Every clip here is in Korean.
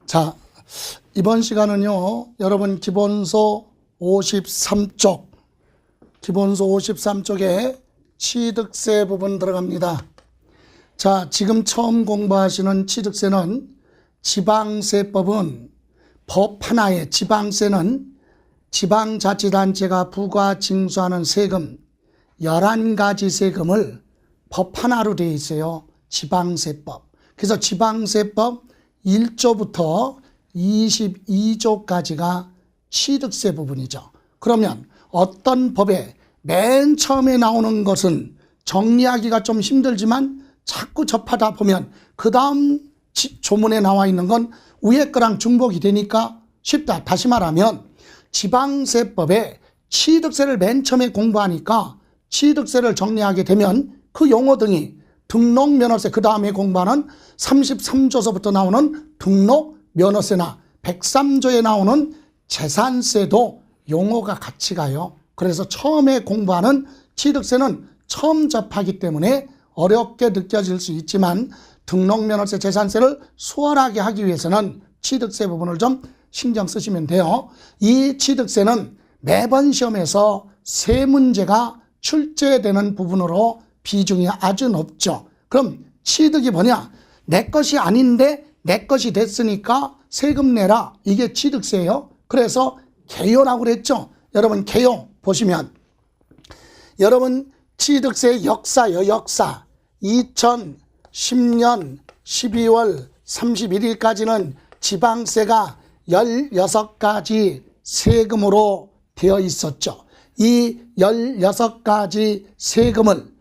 자, 이번 시간은요, 여러분 기본서 53쪽, 기본서 53쪽에 취득세 부분 들어갑니다. 자, 지금 처음 공부하시는 취득세는 지방세법은 법 하나에 지방세는 지방자치단체가 부과 징수하는 세금 11가지 세금을 법 하나로 되어 있어요. 지방세법. 그래서 지방세법 1조부터 22조까지가 취득세 부분이죠. 그러면 어떤 법에 맨 처음에 나오는 것은 정리하기가 좀 힘들지만 자꾸 접하다 보면 그 다음 조문에 나와 있는 건 위에 거랑 중복이 되니까 쉽다. 다시 말하면 지방세법에 취득세를 맨 처음에 공부하니까 취득세를 정리하게 되면 그 용어 등이 등록면허세, 그 다음에 공부하는 33조서부터 나오는 등록면허세나 103조에 나오는 재산세도 용어가 같이 가요. 그래서 처음에 공부하는 취득세는 처음 접하기 때문에 어렵게 느껴질 수 있지만 등록면허세, 재산세를 수월하게 하기 위해서는 취득세 부분을 좀 신경 쓰시면 돼요. 이 취득세는 매번 시험에서 세 문제가 출제되는 부분으로 비중이 아주 높죠. 그럼 취득이 뭐냐? 내 것이 아닌데 내 것이 됐으니까 세금 내라. 이게 취득세예요. 그래서 개요라고 그랬죠. 여러분 개요 보시면 여러분 취득세의 역사요. 역사 2010년 12월 31일까지는 지방세가 16가지 세금으로 되어 있었죠. 이 16가지 세금을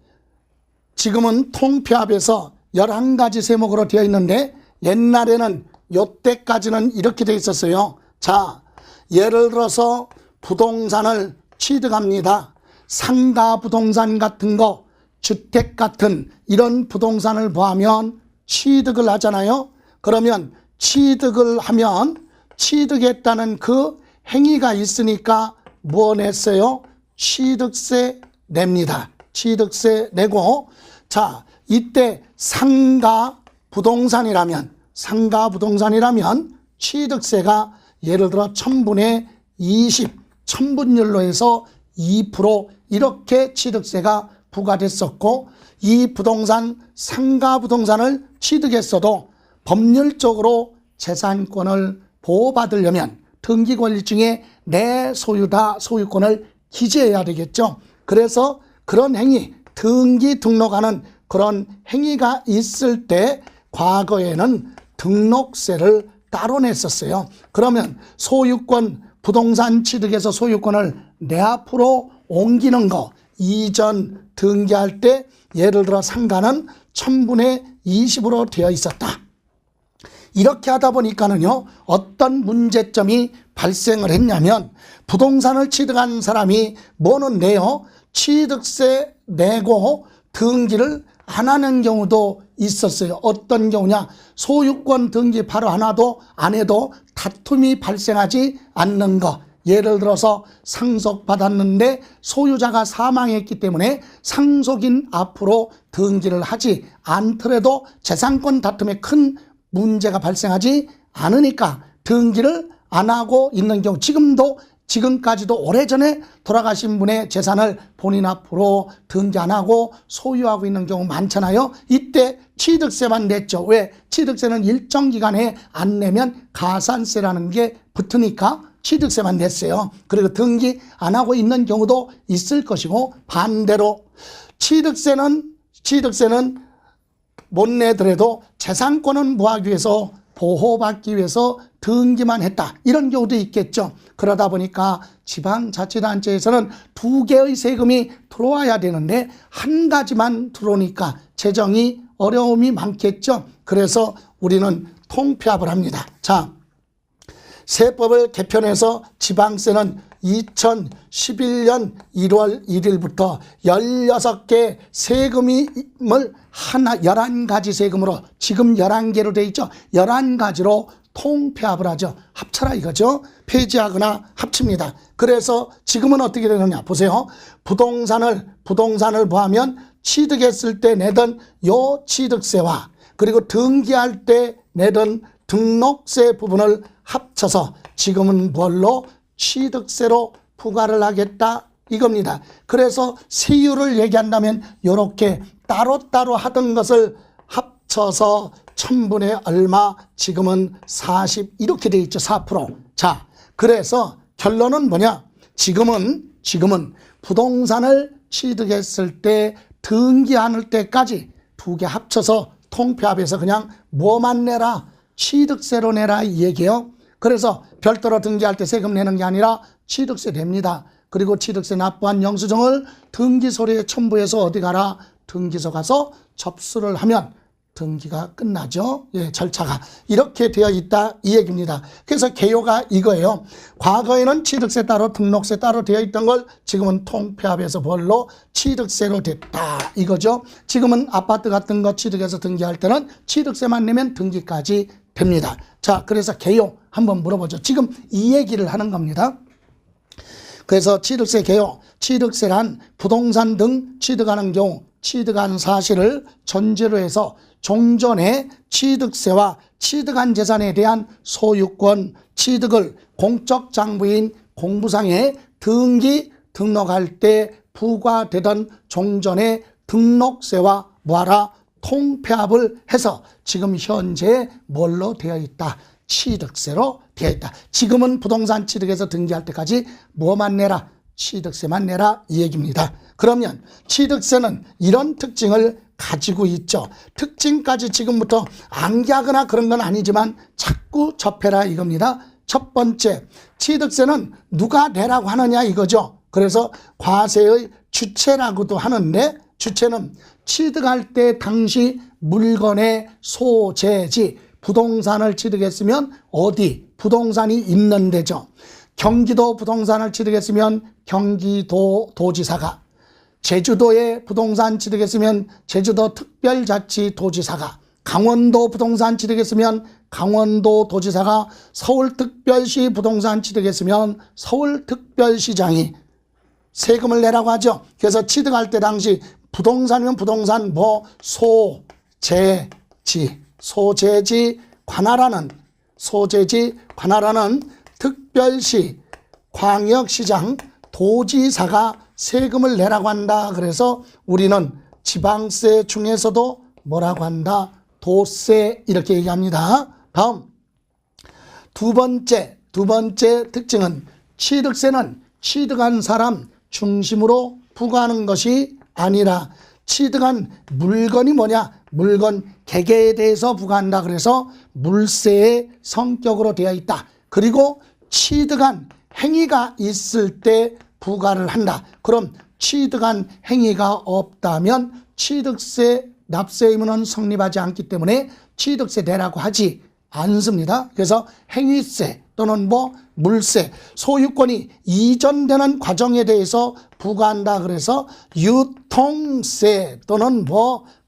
지금은 통폐합해서 11가지 세목으로 되어 있는데 옛날에는 요때까지는 이렇게 되어 있었어요. 자, 예를 들어서 부동산을 취득합니다. 상가 부동산 같은 거, 주택 같은 이런 부동산을 보하면 취득을 하잖아요. 그러면 취득을 하면 취득했다는 그 행위가 있으니까 뭐 냈어요? 취득세 냅니다. 취득세 내고, 자, 이때 상가 부동산이라면 취득세가 예를 들어 1000분의 20, 천분율로 해서 2% 이렇게 취득세가 부과됐었고, 이 부동산, 상가 부동산을 취득했어도 법률적으로 재산권을 보호받으려면 등기권리증에 내 소유다 소유권을 기재해야 되겠죠. 그래서 그런 행위, 등기 등록하는 그런 행위가 있을 때 과거에는 등록세를 따로 냈었어요. 그러면 소유권, 부동산 취득해서 소유권을 내 앞으로 옮기는 거, 이전 등기할 때 예를 들어 상가는 1000분의 20으로 되어 있었다. 이렇게 하다 보니까는요, 어떤 문제점이 발생을 했냐면 부동산을 취득한 사람이 뭐는 내요? 취득세 내고 등기를 안 하는 경우도 있었어요. 어떤 경우냐? 소유권 등기 바로 안 해도 다툼이 발생하지 않는 거. 예를 들어서 상속받았는데 소유자가 사망했기 때문에 상속인 앞으로 등기를 하지 않더라도 재산권 다툼에 큰 문제가 발생하지 않으니까 등기를 안 하고 있는 경우, 지금까지도 오래전에 돌아가신 분의 재산을 본인 앞으로 등기 안 하고 소유하고 있는 경우 많잖아요. 이때 취득세만 냈죠. 왜? 취득세는 일정 기간에 안 내면 가산세라는 게 붙으니까 취득세만 냈어요. 그리고 등기 안 하고 있는 경우도 있을 것이고, 반대로 취득세는 못 내더라도 재산권은 뭐하기 위해서, 보호받기 위해서 등기만 했다. 이런 경우도 있겠죠. 그러다 보니까 지방자치단체에서는 2개의 세금이 들어와야 되는데 한 가지만 들어오니까 재정이 어려움이 많겠죠. 그래서 우리는 통폐합을 합니다. 자, 세법을 개편해서 지방세는 2011년 1월 1일부터 16개 세금을 11가지 세금으로, 지금 11개로 되어 있죠. 11가지로 통폐합을 하죠. 합쳐라 이거죠. 폐지하거나 합칩니다. 그래서 지금은 어떻게 되느냐 보세요. 부동산을 보하면 취득했을 때 내던 요 취득세와 그리고 등기할 때 내던 등록세 부분을 합쳐서 지금은 뭘로? 취득세로 부과를 하겠다 이겁니다. 그래서 세율을 얘기한다면 이렇게 따로따로 하던 것을 합쳐서 1000분의 얼마, 지금은 40 이렇게 돼 있죠. 4%. 자, 그래서 결론은 뭐냐? 지금은 부동산을 취득했을 때 등기하는 때까지 두 개 합쳐서 통폐합해서 그냥 뭐만 내라? 취득세로 내라 이 얘기예요. 그래서 별도로 등기할 때 세금 내는 게 아니라 취득세 냅니다. 그리고 취득세 납부한 영수증을 등기소리에 첨부해서 어디 가라? 등기소 가서 접수를 하면 등기가 끝나죠. 예, 절차가 이렇게 되어 있다 이 얘기입니다. 그래서 개요가 이거예요. 과거에는 취득세 따로 등록세 따로 되어 있던 걸 지금은 통폐합해서 뭘로? 취득세로 됐다 이거죠. 지금은 아파트 같은 거 취득해서 등기할 때는 취득세만 내면 등기까지 됩니다. 자, 그래서 개요 한번 물어보죠. 지금 이 얘기를 하는 겁니다. 그래서 취득세 개요, 취득세란 부동산 등 취득하는 경우 취득한 사실을 전제로 해서 종전에 취득세와 취득한 재산에 대한 소유권 취득을 공적 장부인 공부상에 등록할 때 부과되던 종전의 등록세와 뭐하라? 통폐합을 해서 지금 현재 뭘로 되어 있다? 취득세로 되어 있다. 지금은 부동산 취득해서 등기할 때까지 뭐만 내라? 취득세만 내라 이 얘기입니다. 그러면 취득세는 이런 특징을 가지고 있죠. 특징까지 지금부터 암기하거나 그런 건 아니지만 자꾸 접해라 이겁니다. 첫 번째, 취득세는 누가 내라고 하느냐 이거죠. 그래서 과세의 주체라고도 하는데, 주체는 취득할 때 당시 물건의 소재지, 부동산을 취득했으면 어디? 부동산이 있는 데죠. 경기도 부동산을 취득했으면 경기도 도지사가, 제주도에 부동산 취득했으면 제주도 특별자치도지사가, 강원도 부동산 취득했으면 강원도 도지사가, 서울특별시 부동산 취득했으면 서울특별시장이 세금을 내라고 하죠. 그래서 취득할 때 당시 부동산이면 부동산 뭐 소재지 관할하는 특별시, 광역시장, 도지사가 세금을 내라고 한다. 그래서 우리는 지방세 중에서도 뭐라고 한다? 도세 이렇게 얘기합니다. 다음 두 번째 특징은 취득세는 취득한 사람 중심으로 부과하는 것이 아니라 취득한 물건이 뭐냐? 물건 개개에 대해서 부과한다. 그래서 물세의 성격으로 되어 있다. 그리고 취득한 행위가 있을 때 부과를 한다. 그럼 취득한 행위가 없다면 취득세 납세 의무는 성립하지 않기 때문에 취득세 내라고 하지 않습니다. 그래서 행위세 또는 물세, 소유권이 이전되는 과정에 대해서 부과한다. 그래서 유통세 또는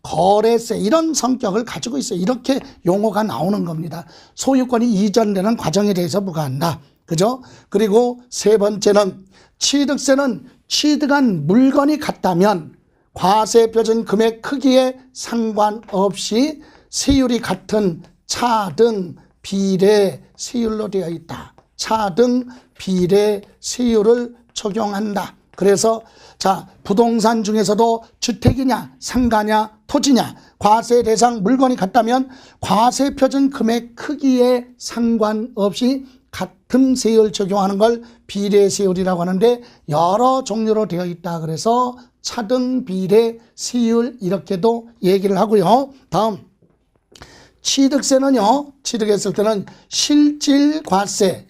거래세 이런 성격을 가지고 있어요. 이렇게 용어가 나오는 겁니다. 소유권이 이전되는 과정에 대해서 부과한다. 그죠? 그리고 세 번째는 취득세는 취득한 물건이 같다면 과세 표준 금액 크기에 상관없이 세율이 같은 차등 비례 세율로 되어 있다. 차등 비례 세율을 적용한다. 그래서 자, 부동산 중에서도 주택이냐 상가냐 토지냐 과세 대상 물건이 같다면 과세 표준 금액 크기에 상관없이 같은 세율 적용하는 걸 비례 세율이라고 하는데 여러 종류로 되어 있다. 그래서 차등 비례 세율 이렇게도 얘기를 하고요. 다음 취득세는요. 취득했을 때는 실질과세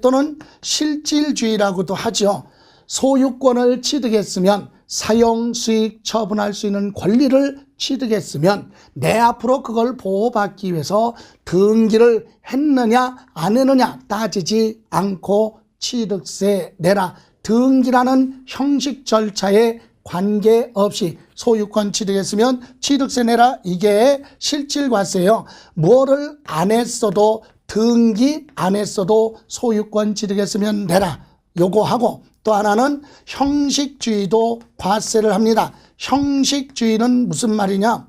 또는 실질주의라고도 하죠. 소유권을 취득했으면 사용수익 처분할 수 있는 권리를 취득했으면 내 앞으로 그걸 보호받기 위해서 등기를 했느냐 안 했느냐 따지지 않고 취득세 내라. 등기라는 형식 절차에 관계없이 소유권 취득했으면 취득세 내라. 이게 실질과세예요. 뭐를 안 했어도 등기 안 했어도 소유권 취득했으면 내라. 요거 하고 또 하나는 형식주의도 과세를 합니다. 형식주의는 무슨 말이냐?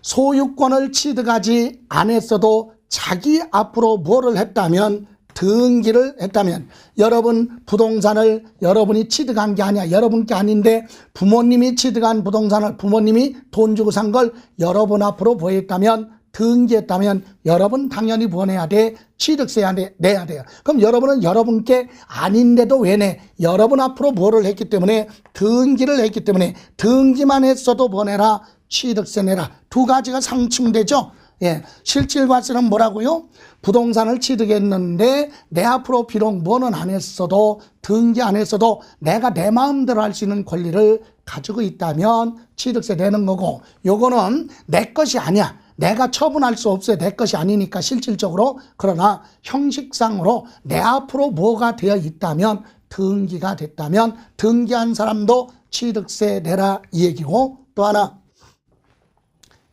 소유권을 취득하지 않았어도 자기 앞으로 뭐를 했다면, 등기를 했다면, 여러분 부동산을 여러분이 취득한 게 아니야. 여러분 게 아닌데 부모님이 취득한 부동산을 부모님이 돈 주고 산 걸 여러분 앞으로 보였다면, 등기했다면 여러분 당연히 뭐 내야 돼? 취득세 내야 돼요. 그럼 여러분은 여러분께 아닌데도 왜 내? 여러분 앞으로 뭐를 했기 때문에, 등기를 했기 때문에, 등기만 했어도 뭐 내라? 취득세 내라. 두 가지가 상충되죠. 예, 실질과세는 뭐라고요? 부동산을 취득했는데 내 앞으로 비록 뭐는 안 했어도, 등기 안 했어도 내가 내 마음대로 할 수 있는 권리를 가지고 있다면 취득세 내는 거고, 요거는 내 것이 아니야. 내가 처분할 수 없어요. 내 것이 아니니까 실질적으로. 그러나 형식상으로 내 앞으로 뭐가 되어 있다면, 등기가 됐다면 등기한 사람도 취득세 내라 이 얘기고, 또 하나,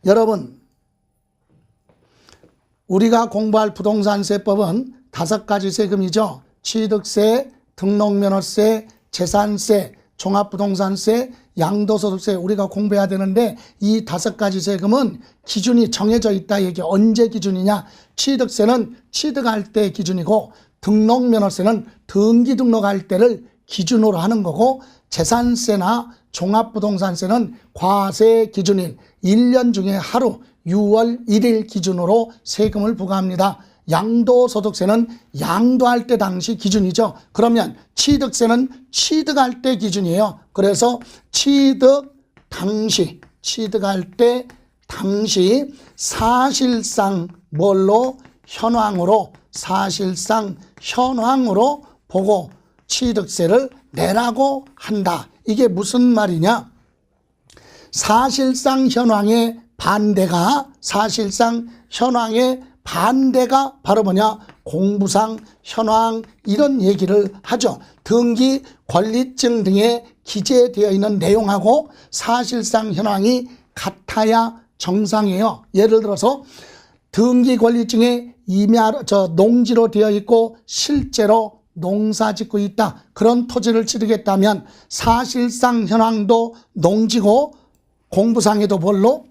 여러분 우리가 공부할 부동산세법은 5가지 세금이죠. 취득세, 등록면허세, 재산세, 종합부동산세, 양도소득세 우리가 공부해야 되는데, 이 5가지 세금은 기준이 정해져 있다 얘기. 언제 기준이냐? 취득세는 취득할 때 기준이고, 등록면허세는 등기 등록할 때를 기준으로 하는 거고, 재산세나 종합부동산세는 과세 기준일 1년 중에 하루 6월 1일 기준으로 세금을 부과합니다. 양도소득세는 양도할 때 당시 기준이죠. 그러면 취득세는 취득할 때 기준이에요. 그래서 취득할 때 당시 사실상 뭘로? 사실상 현황으로 보고 취득세를 내라고 한다. 이게 무슨 말이냐? 사실상 현황의 반대가 바로 뭐냐? 공부상 현황, 이런 얘기를 하죠. 등기 권리증 등에 기재되어 있는 내용하고 사실상 현황이 같아야 정상이에요. 예를 들어서 등기 권리증에 농지로 되어 있고 실제로 농사 짓고 있다. 그런 토지를 취득했다면 사실상 현황도 농지고 공부상에도 뭘로?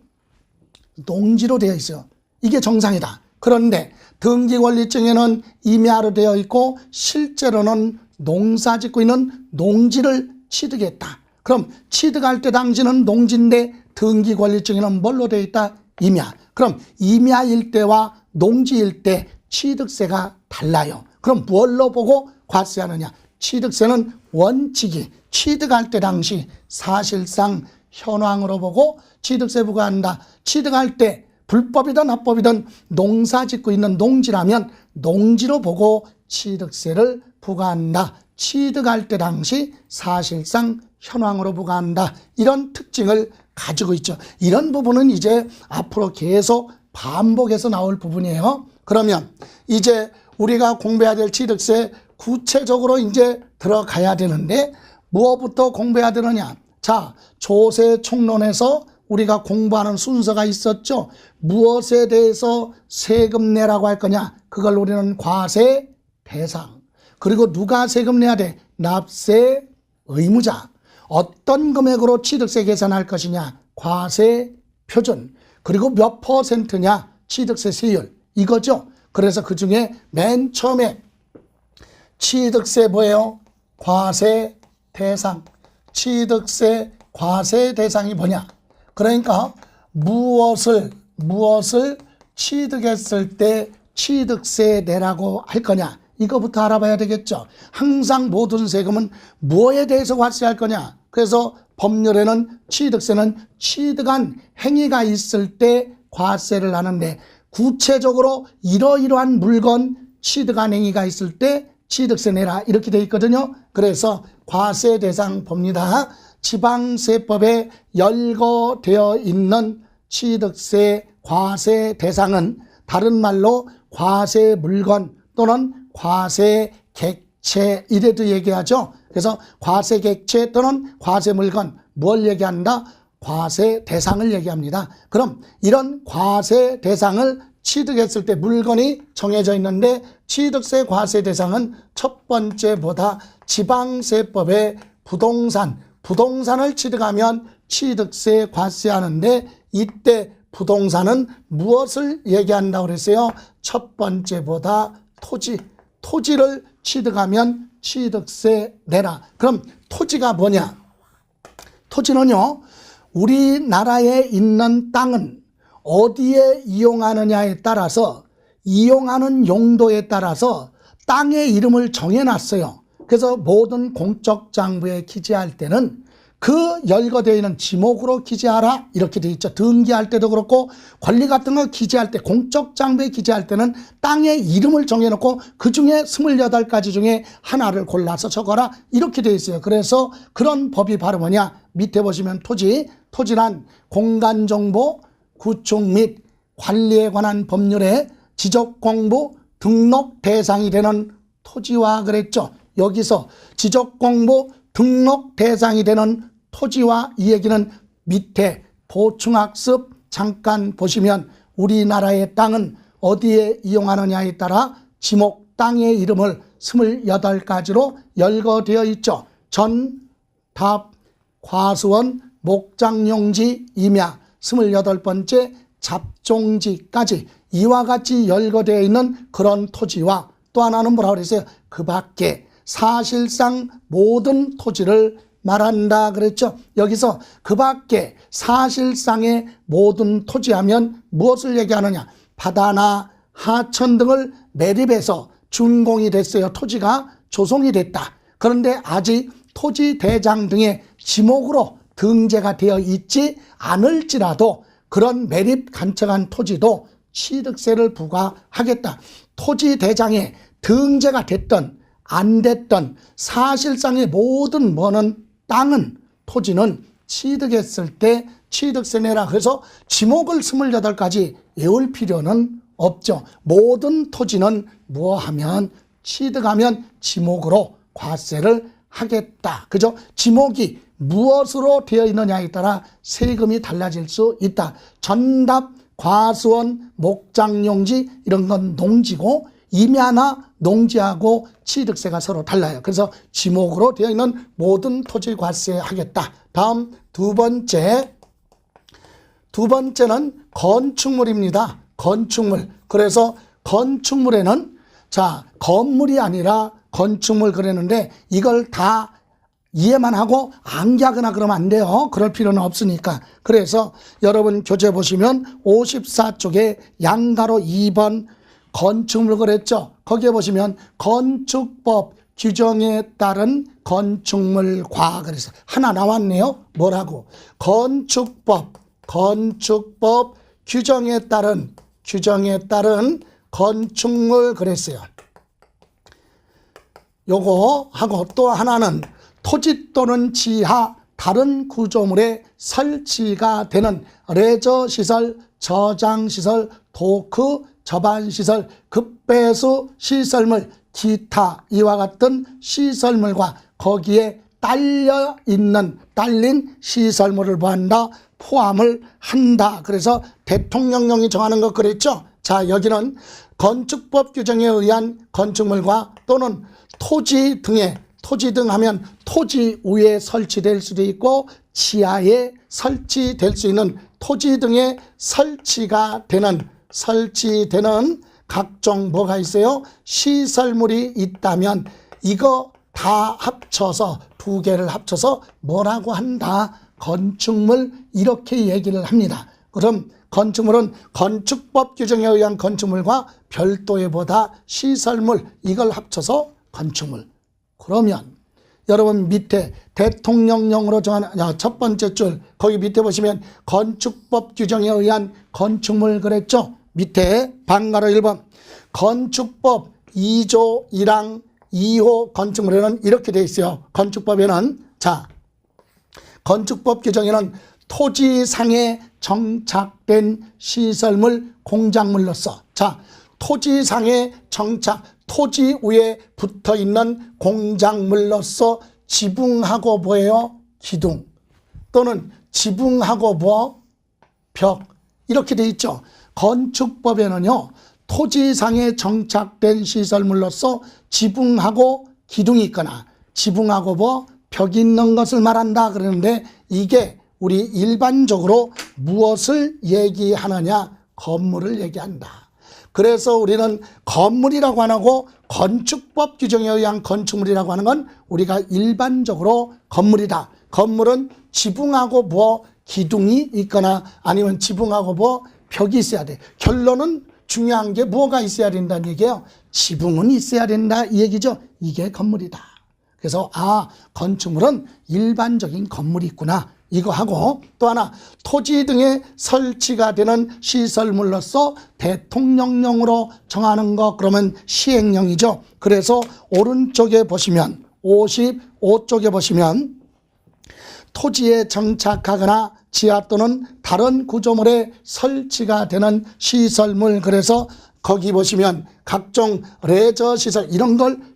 농지로 되어 있어요. 이게 정상이다. 그런데 등기권리증에는 임야로 되어 있고 실제로는 농사 짓고 있는 농지를 취득했다. 그럼 취득할 때 당시는 농지인데 등기권리증에는 뭘로 되어 있다? 임야. 그럼 임야일 때와 농지일 때 취득세가 달라요. 그럼 뭘로 보고 과세하느냐? 취득세는 원칙이 취득할 때 당시 사실상 현황으로 보고 취득세 부과한다. 취득할 때 불법이든 합법이든 농사 짓고 있는 농지라면 농지로 보고 취득세를 부과한다. 취득할 때 당시 사실상 현황으로 부과한다. 이런 특징을 가지고 있죠. 이런 부분은 이제 앞으로 계속 반복해서 나올 부분이에요. 그러면 이제 우리가 공부해야 될 취득세 구체적으로 이제 들어가야 되는데, 무엇부터 공부해야 되느냐? 자, 조세 총론에서 우리가 공부하는 순서가 있었죠. 무엇에 대해서 세금 내라고 할 거냐? 그걸 우리는 과세 대상. 그리고 누가 세금 내야 돼? 납세 의무자. 어떤 금액으로 취득세 계산할 것이냐? 과세 표준. 그리고 몇 퍼센트냐? 취득세 세율. 이거죠. 그래서 그 중에 맨 처음에 취득세 뭐예요? 과세 대상. 취득세 과세 대상이 뭐냐? 그러니까 무엇을 취득했을 때 취득세 내라고 할 거냐? 이거부터 알아봐야 되겠죠. 항상 모든 세금은 뭐에 대해서 과세할 거냐? 그래서 법률에는 취득세는 취득한 행위가 있을 때 과세를 하는데, 구체적으로 이러이러한 물건 취득한 행위가 있을 때 취득세 내라 이렇게 돼 있거든요. 그래서 과세 대상 봅니다. 지방세법에 열거되어 있는 취득세 과세 대상은 다른 말로 과세 물건 또는 과세 객체 이래도 얘기하죠. 그래서 과세 객체 또는 과세 물건 뭘 얘기한다? 과세 대상을 얘기합니다. 그럼 이런 과세 대상을 취득했을 때 물건이 정해져 있는데, 취득세 과세 대상은 첫 번째보다 지방세법의 부동산을 취득하면 취득세 과세하는데, 이때 부동산은 무엇을 얘기한다고 그랬어요? 첫 번째보다 토지를 취득하면 취득세 내라. 그럼 토지가 뭐냐? 토지는요, 우리나라에 있는 땅은 어디에 이용하느냐에 따라서, 이용하는 용도에 따라서 땅의 이름을 정해놨어요. 그래서 모든 공적장부에 기재할 때는 그 열거되어 있는 지목으로 기재하라 이렇게 되어 있죠. 등기할 때도 그렇고 권리 같은 거 기재할 때, 공적장부에 기재할 때는 땅의 이름을 정해놓고 그중에 28가지 중에 하나를 골라서 적어라 이렇게 되어 있어요. 그래서 그런 법이 바로 뭐냐, 밑에 보시면 토지란 공간정보 구축 및 관리에 관한 법률의 지적공부 등록 대상이 되는 토지와 그랬죠. 여기서 지적공부 등록 대상이 되는 토지와 이 얘기는 밑에 보충학습 잠깐 보시면 우리나라의 땅은 어디에 이용하느냐에 따라 지목 땅의 이름을 28가지로 열거되어 있죠. 전, 답, 과수원, 목장용지, 임야, 28번째 잡종지까지 이와 같이 열거되어 있는 그런 토지와 또 하나는 뭐라고 그랬어요? 그 밖에 사실상 모든 토지를 말한다 그랬죠. 여기서 그 밖에 사실상의 모든 토지하면 무엇을 얘기하느냐? 바다나 하천 등을 매립해서 준공이 됐어요. 토지가 조성이 됐다. 그런데 아직 토지대장 등의 지목으로 등재가 되어 있지 않을지라도 그런 매립 간척한 토지도 취득세를 부과하겠다. 토지대장에 등재가 됐던 안 됐던 사실상의 모든 땅은 토지는 취득했을 때 취득세 내라. 그래서 지목을 28가지 외울 필요는 없죠. 모든 토지는 무엇하면 취득하면 지목으로 과세를 하겠다. 그죠? 지목이 무엇으로 되어 있느냐에 따라 세금이 달라질 수 있다. 전답, 과수원, 목장용지 이런 건 농지고 임야나 농지하고 취득세가 서로 달라요. 그래서 지목으로 되어 있는 모든 토지 과세 하겠다. 다음 두 번째는 건축물입니다. 건축물. 그래서 건축물에는 건물이 아니라 건축물 그랬는데 이걸 다 이해만 하고 암기하거나 그러면 안 돼요. 그럴 필요는 없으니까. 그래서 여러분 교재 보시면 54쪽에 양가로 2번 건축물 그랬죠. 거기에 보시면 건축법 규정에 따른 건축물과 그래서 하나 나왔네요. 뭐라고? 건축법 규정에 따른 건축물 그랬어요. 요거 하고 또 하나는 토지 또는 지하 다른 구조물에 설치가 되는 레저시설, 저장시설, 도크, 접안시설, 급배수 시설물, 기타 이와 같은 시설물과 거기에 딸린 시설물을 포함을 한다. 그래서 대통령령이 정하는 것 그랬죠. 자, 여기는 건축법 규정에 의한 건축물과 또는 토지 등 하면 토지 위에 설치될 수도 있고 지하에 설치될 수 있는 토지 등에 설치되는 각종 뭐가 있어요? 시설물이 있다면 이거 다 합쳐서 두 개를 합쳐서 뭐라고 한다? 건축물 이렇게 얘기를 합니다. 그럼 건축물은 건축법 규정에 의한 건축물과 별도의 시설물 이걸 합쳐서 건축물. 그러면 여러분 밑에 대통령령으로 정한 첫 번째 줄 거기 밑에 보시면 건축법 규정에 의한 건축물 그랬죠. 밑에 방가로 1번 건축법 2조 1항 2호 건축물에는 이렇게 되어 있어요. 건축법에는 건축법 규정에는 토지상에 정착된 시설물 공작물로서 토지상에 토지 위에 붙어있는 공작물로서 지붕하고 뭐예요? 기둥 또는 지붕하고 벽 이렇게 돼 있죠. 건축법에는요. 토지상에 정착된 시설물로서 지붕하고 기둥이 있거나 지붕하고 벽이 있는 것을 말한다 그러는데 이게 우리 일반적으로 무엇을 얘기하느냐? 건물을 얘기한다. 그래서 우리는 건물이라고 안 하고 건축법 규정에 의한 건축물이라고 하는 건 우리가 일반적으로 건물이다. 건물은 지붕하고 뭐 기둥이 있거나 아니면 지붕하고 뭐 벽이 있어야 돼. 결론은 중요한 게 뭐가 있어야 된다는 얘기예요. 지붕은 있어야 된다 이 얘기죠. 이게 건물이다. 그래서 건축물은 일반적인 건물이 있구나. 이거 하고 또 하나 토지 등에 설치가 되는 시설물로서 대통령령으로 정하는 거 그러면 시행령이죠. 그래서 오른쪽에 보시면 55쪽에 보시면 토지에 정착하거나 지하 또는 다른 구조물에 설치가 되는 시설물 그래서 거기 보시면 각종 레저 시설 이런 걸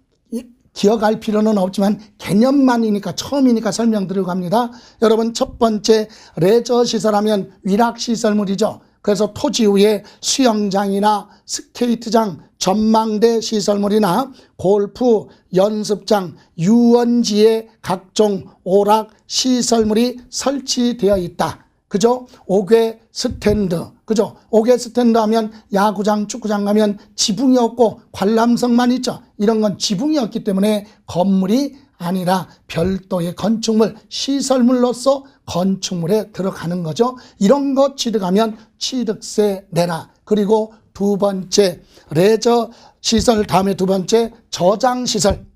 기억할 필요는 없지만 개념만이니까 처음이니까 설명드리고 합니다. 여러분 첫 번째 레저 시설하면 위락시설물이죠. 그래서 토지 위에 수영장이나 스케이트장, 전망대 시설물이나 골프, 연습장, 유원지에 각종 오락 시설물이 설치되어 있다. 그죠? 옥외 스탠드. 그죠? 옥외 스탠드 하면 야구장, 축구장 가면 지붕이 없고 관람석만 있죠. 이런 건 지붕이 없기 때문에 건물이 아니라 별도의 건축물, 시설물로서 건축물에 들어가는 거죠. 이런 거 취득하면 취득세 내라. 그리고 두 번째 레저 시설 다음에 두 번째 저장시설.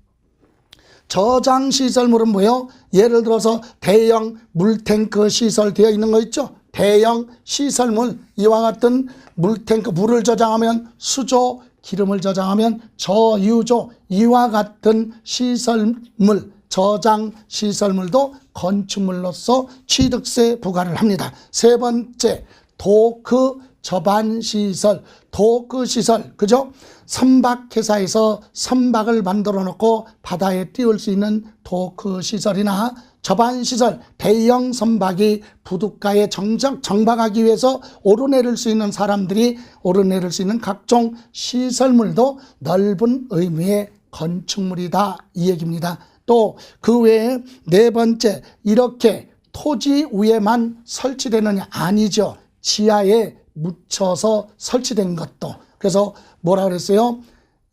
저장시설물은 뭐예요? 예를 들어서 대형 물탱크 시설 되어 있는 거 있죠? 대형 시설물 이와 같은 물탱크 물을 저장하면 수조, 기름을 저장하면 저유조 이와 같은 시설물 저장 시설물도 건축물로서 취득세 부과를 합니다. 세 번째 도크 접안시설, 도크시설, 그죠? 선박회사에서 선박을 만들어 놓고 바다에 띄울 수 있는 도크시설이나 접안시설, 대형 선박이 부둣가에 정박하기 위해서 오르내릴 수 있는 사람들이 오르내릴 수 있는 각종 시설물도 넓은 의미의 건축물이다 이 얘기입니다. 또 그 외에 네 번째 이렇게 토지 위에만 설치되느냐 아니죠. 지하에 묻혀서 설치된 것도. 그래서 뭐라 그랬어요?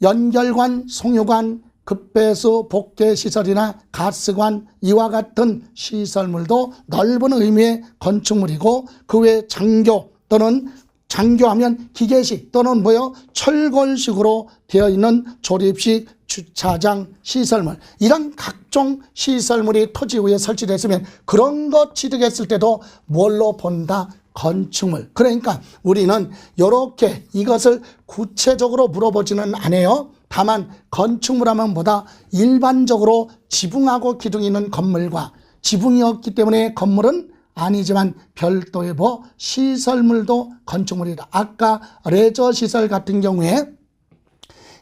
연결관, 송유관, 급배수, 복개시설이나 가스관 이와 같은 시설물도 넓은 의미의 건축물이고 그 외에 장교 또는 장교하면 기계식 또는 뭐요? 철골식으로 되어 있는 조립식 주차장 시설물 이런 각종 시설물이 토지 위에 설치됐으면 그런 것 취득했을 때도 뭘로 본다? 건축물. 그러니까 우리는 이렇게 이것을 구체적으로 물어보지는 않아요. 다만 건축물 하면 뭐다? 일반적으로 지붕하고 기둥이 있는 건물과 지붕이 없기 때문에 건물은 아니지만 별도의 뭐 시설물도 건축물이다. 아까 레저 시설 같은 경우에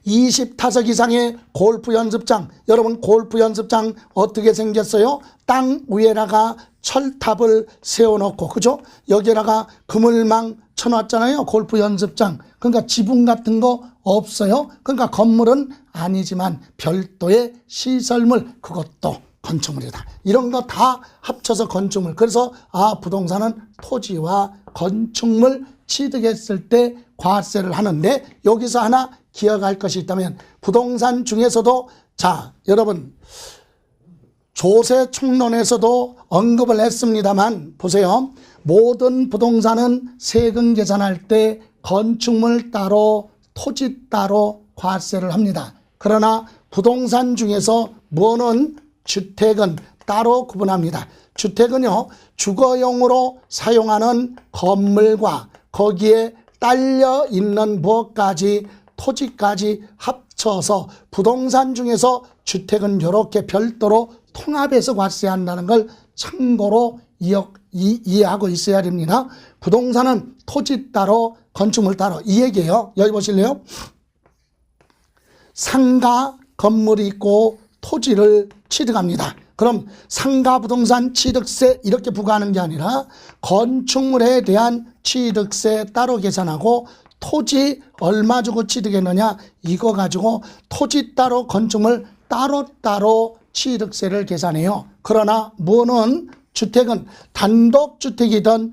20타석 이상의 골프 연습장. 여러분 골프 연습장 어떻게 생겼어요? 땅 위에다가 철탑을 세워놓고 그죠? 여기에다가 그물망 쳐놨잖아요. 골프 연습장. 그러니까 지붕 같은 거 없어요. 그러니까 건물은 아니지만 별도의 시설물 그것도 건축물이다. 이런 거 다 합쳐서 건축물. 그래서 부동산은 토지와 건축물 취득했을 때 과세를 하는데 여기서 하나 기억할 것이 있다면 부동산 중에서도 자 여러분 조세총론에서도 언급을 했습니다만 보세요. 모든 부동산은 세금 계산할 때 건축물 따로 토지 따로 과세를 합니다. 그러나 부동산 중에서 뭐는 주택은 따로 구분합니다. 주택은요 주거용으로 사용하는 건물과 거기에 딸려 있는 무엇까지 토지까지 합쳐서 부동산 중에서 주택은 이렇게 별도로 통합해서 과세한다는 걸 참고로 이해하고 있어야 됩니다. 부동산은 토지 따로 건축물 따로 이 얘기예요. 여기 보실래요? 상가 건물이 있고 토지를 취득합니다. 그럼 상가 부동산 취득세 이렇게 부과하는 게 아니라 건축물에 대한 취득세 따로 계산하고 토지 얼마 주고 취득했느냐 이거 가지고 토지 따로 건축물 따로따로 취득세를 계산해요. 그러나 뭐는 주택은 단독주택이든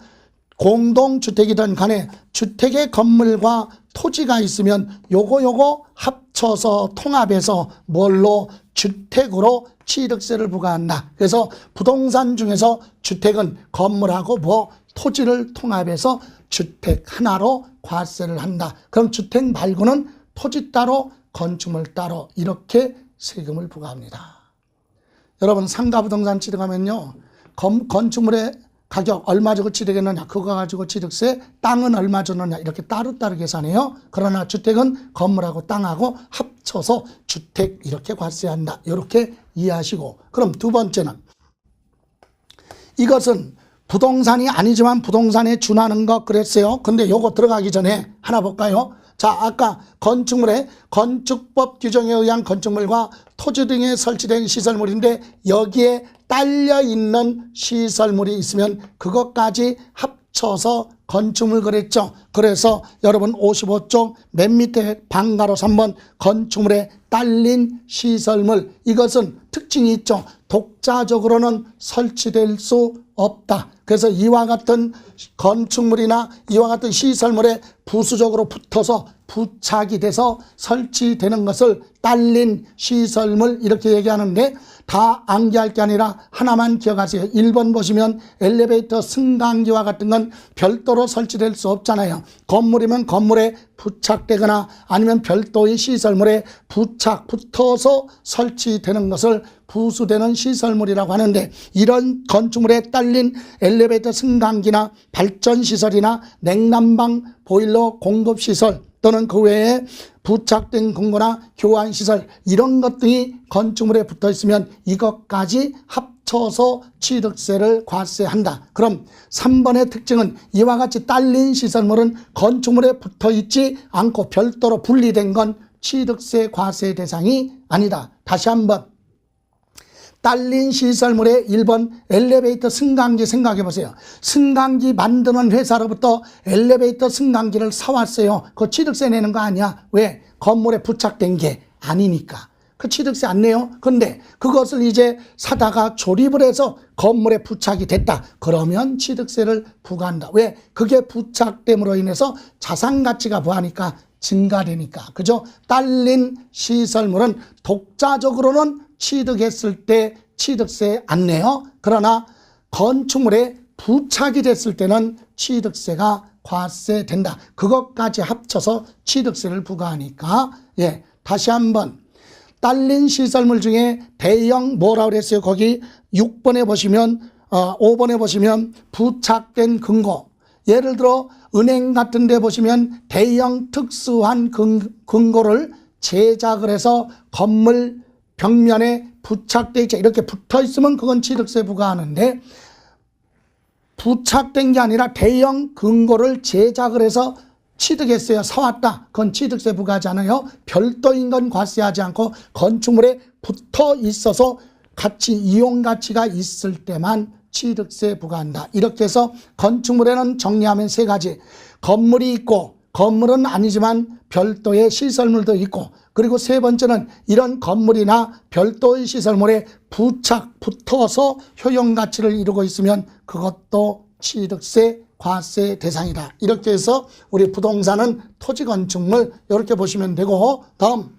공동주택이든 간에 주택의 건물과 토지가 있으면 요거 합쳐서 통합해서 뭘로? 주택으로 취득세를 부과한다. 그래서 부동산 중에서 주택은 건물하고 토지를 통합해서 주택 하나로 과세를 한다. 그럼 주택 말고는 토지 따로 건축물 따로 이렇게 세금을 부과합니다. 여러분 상가부동산 취득하면요. 건축물의 가격 얼마 주고 취득했느냐 그거 가지고 취득세, 땅은 얼마 줬느냐 이렇게 따로따로 계산해요. 그러나 주택은 건물하고 땅하고 합쳐서 주택 이렇게 과세한다. 이렇게 이해하시고, 그럼 두 번째는 이것은 부동산이 아니지만 부동산에 준하는 것 그랬어요. 근데 요거 들어가기 전에 하나 볼까요? 자, 아까 건축물에 건축법 규정에 의한 건축물과 토지 등에 설치된 시설물인데 여기에 딸려 있는 시설물이 있으면 그것까지 합쳐서 건축물 그랬죠. 그래서 여러분 55쪽 맨 밑에 방가로 3번 건축물에 딸린 시설물, 이것은 특징이 있죠. 독자적으로는 설치될 수 없다. 그래서 이와 같은 건축물이나 이와 같은 시설물에 부수적으로 붙어서 부착이 돼서 설치되는 것을 딸린 시설물 이렇게 얘기하는데, 다 암기할 게 아니라 하나만 기억하세요. 1번 보시면 엘리베이터 승강기와 같은 건 별도로 설치될 수 없잖아요. 건물이면 건물에 부착되거나 아니면 별도의 시설물에 붙어서 설치되는 것을 부수되는 시설물이라고 하는데, 이런 건축물에 딸린 엘리베이터 승강기나 발전시설이나 냉난방 보일러 공급시설 또는 그 외에 부착된 공고나 교환시설 이런 것들이 건축물에 붙어 있으면 이것까지 합쳐서 취득세를 과세한다. 그럼 3번의 특징은 이와 같이 딸린 시설물은 건축물에 붙어 있지 않고 별도로 분리된 건 취득세 과세 대상이 아니다. 다시 한번 딸린 시설물의 1번 엘리베이터 승강기 생각해 보세요. 승강기 만드는 회사로부터 엘리베이터 승강기를 사왔어요. 그거 취득세 내는 거 아니야. 왜? 건물에 부착된 게 아니니까. 그 취득세 안 내요. 근데 그것을 이제 사다가 조립을 해서 건물에 부착이 됐다. 그러면 취득세를 부과한다. 왜? 그게 부착됨으로 인해서 자산 가치가 뭐하니까 증가되니까. 그죠? 딸린 시설물은 독자적으로는 취득했을 때 취득세 안 내요. 그러나 건축물에 부착이 됐을 때는 취득세가 과세된다. 그것까지 합쳐서 취득세를 부과하니까. 예, 다시 한번 딸린 시설물 중에 대형 뭐라고 그랬어요? 거기 6번에 보시면 5번에 보시면 부착된 근거, 예를 들어 은행 같은 데 보시면 대형 특수한 근거를 제작을 해서 건물 벽면에 부착되어 있죠. 이렇게 붙어 있으면 그건 취득세 부과하는데, 부착된 게 아니라 대형 근거를 제작을 해서 취득했어요. 사왔다. 그건 취득세 부과하지 않아요. 별도인 건 과세하지 않고 건축물에 붙어 있어서 가치, 이용 가치가 있을 때만 취득세 부과한다. 이렇게 해서 건축물에는 정리하면 세 가지. 건물이 있고, 건물은 아니지만 별도의 시설물도 있고, 그리고 세 번째는 이런 건물이나 별도의 시설물에 붙어서 효용가치를 이루고 있으면 그것도 취득세 과세 대상이다. 이렇게 해서 우리 부동산은 토지 건축물 이렇게 보시면 되고, 다음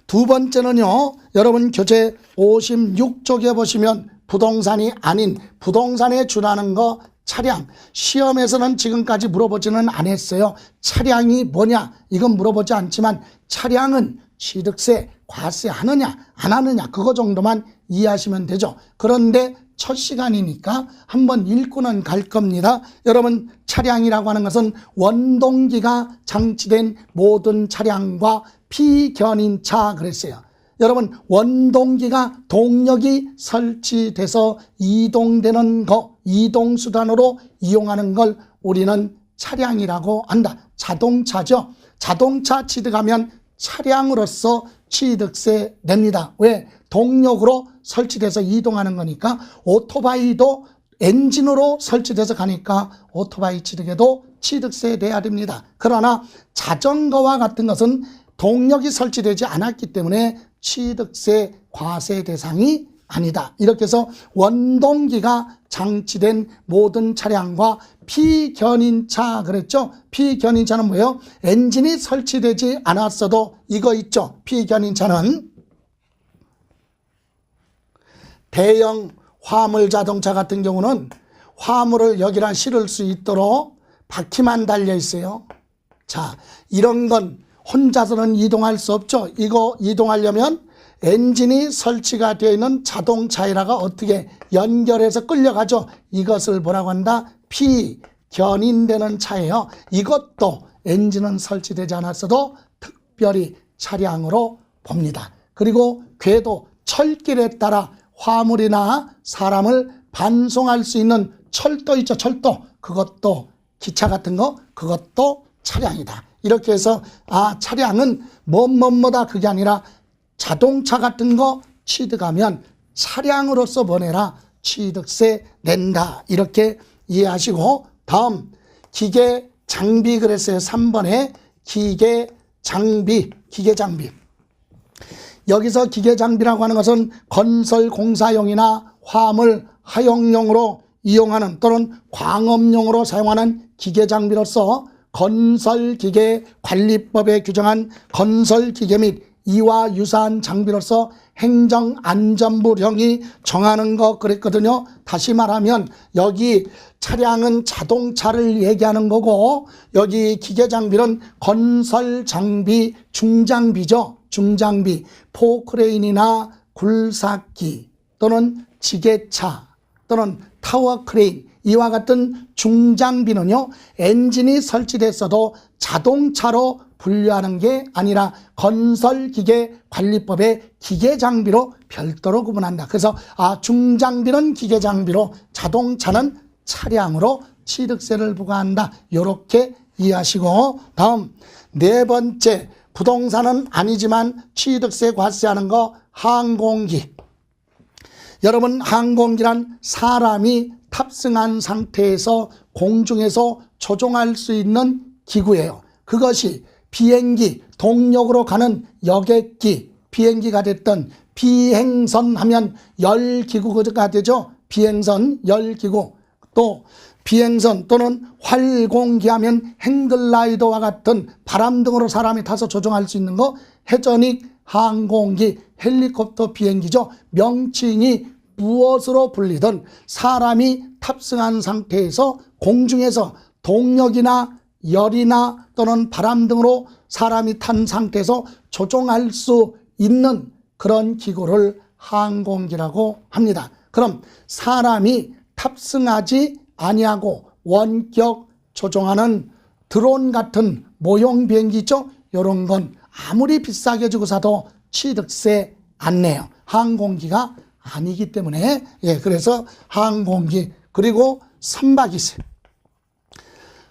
두 번째는요, 여러분 교재 56쪽에 보시면 부동산이 아닌 부동산에 준하는 거 차량. 시험에서는 지금까지 물어보지는 않았어요. 차량이 뭐냐 이건 물어보지 않지만 차량은 취득세 과세하느냐 안 하느냐 그거 정도만 이해하시면 되죠. 그런데 첫 시간이니까 한번 읽고는 갈 겁니다. 여러분 차량이라고 하는 것은 원동기가 장치된 모든 차량과 피견인차 그랬어요. 여러분 원동기가 동력이 설치돼서 이동되는 거, 이동수단으로 이용하는 걸 우리는 차량이라고 한다. 자동차죠. 자동차 취득하면 차량으로서 취득세 냅니다. 왜? 동력으로 설치돼서 이동하는 거니까. 오토바이도 엔진으로 설치돼서 가니까 오토바이 취득에도 취득세 내야 됩니다. 그러나 자전거와 같은 것은 동력이 설치되지 않았기 때문에 취득세 과세 대상이 아니다. 이렇게 해서 원동기가 장치된 모든 차량과 피견인차 그랬죠. 피견인차는 뭐예요? 엔진이 설치되지 않았어도 이거 있죠. 피견인차는 대형 화물 자동차 같은 경우는 화물을 여기다 실을 수 있도록 바퀴만 달려 있어요. 자, 이런 건 혼자서는 이동할 수 없죠. 이거 이동하려면 엔진이 설치가 되어 있는 자동차에다가 어떻게 연결해서 끌려가죠. 이것을 뭐라고 한다? 피견인되는 차예요. 이것도 엔진은 설치되지 않았어도 특별히 차량으로 봅니다. 그리고 궤도, 철길에 따라 화물이나 사람을 반송할 수 있는 철도 있죠. 철도. 그것도 기차 같은 거 그것도 차량이다. 이렇게 해서 차량은 뭐다 그게 아니라 자동차 같은 거 취득하면 차량으로서 보내라 취득세 낸다. 이렇게 이해하시고 다음 기계 장비 그랬어요. 3번에 기계 장비. 여기서 기계 장비라고 하는 것은 건설 공사용이나 화물 하용용으로 이용하는 또는 광업용으로 사용하는 기계 장비로서 건설기계관리법에 규정한 건설기계 및 이와 유사한 장비로서 행정안전부령이 정하는 것 그랬거든요. 다시 말하면 여기 차량은 자동차를 얘기하는 거고 여기 기계장비는 건설장비, 중장비죠. 중장비, 포크레인이나 굴삭기 또는 지게차 또는 타워크레인 이와 같은 중장비는요. 엔진이 설치됐어도 자동차로 분류하는 게 아니라 건설기계관리법의 기계장비로 별도로 구분한다. 그래서 중장비는 기계장비로 자동차는 차량으로 취득세를 부과한다. 이렇게 이해하시고 다음 네 번째 부동산은 아니지만 취득세 과세하는 거 항공기. 여러분 항공기란 사람이 탑승한 상태에서 공중에서 조종할 수 있는 기구예요. 그것이 비행기, 동력으로 가는 여객기, 비행기가 됐던 비행선 하면 열기구가 되죠. 비행선, 열기구. 또 비행선 또는 활공기 하면 행글라이더와 같은 바람 등으로 사람이 타서 조종할 수 있는 거 해저닉 항공기, 헬리콥터 비행기죠. 명칭이 무엇으로 불리든 사람이 탑승한 상태에서 공중에서 동력이나 열이나 또는 바람 등으로 사람이 탄 상태에서 조종할 수 있는 그런 기구를 항공기라고 합니다. 그럼 사람이 탑승하지 아니하고 원격 조종하는 드론 같은 모형 비행기 있죠? 이런 건 아무리 비싸게 주고 사도 취득세 안 내요. 항공기가 아니기 때문에. 그래서 항공기. 그리고 선박이 있어요.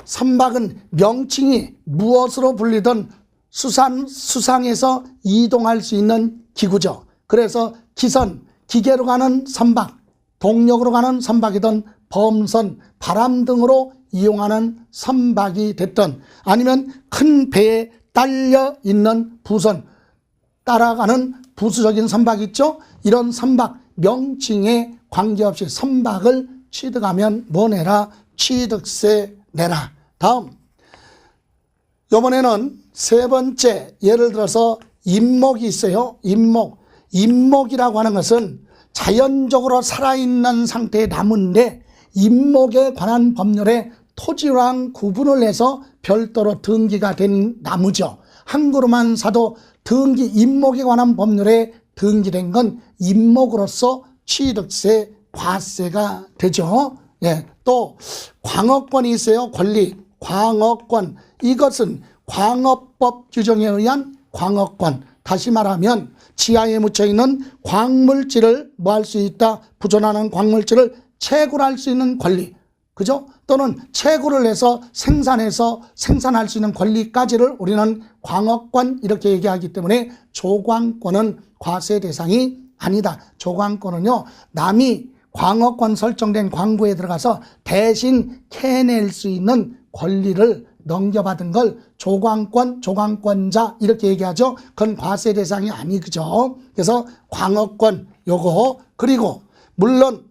선박은 명칭이 무엇으로 불리든 수상에서 이동할 수 있는 기구죠. 그래서 기선, 기계로 가는 선박, 동력으로 가는 선박이든 범선, 바람 등으로 이용하는 선박이 됐든 아니면 큰 배에 딸려 있는 부선, 따라가는 부수적인 선박 있죠? 이런 선박 명칭에 관계없이 선박을 취득하면 뭐 내라? 취득세 내라. 다음 이번에는 세 번째 예를 들어서 임목이 있어요. 임목이라고 하는 것은 자연적으로 살아있는 상태의 나무인데 임목에 관한 법률에 토지랑 구분을 해서 별도로 등기가 된 나무죠. 한 그루만 사도 등기 임목에 관한 법률에 등기된 건 임목으로서 취득세 과세가 되죠. 또 광업권이 있어요. 권리, 광업권. 이것은 광업법 규정에 의한 광업권. 다시 말하면 지하에 묻혀있는 광물질을 뭐 할 수 있다? 부존하는 광물질을 채굴할 수 있는 권리. 그죠? 또는 채굴을 해서 생산할 수 있는 권리까지를 우리는 광업권 이렇게 얘기하기 때문에 조광권은 과세 대상이 아니다. 조광권은요, 남이 광업권 설정된 광구에 들어가서 대신 캐낼 수 있는 권리를 넘겨받은 걸 조광권, 조광권자 이렇게 얘기하죠. 그건 과세 대상이 아니죠. 그래서 광업권 요거. 그리고 물론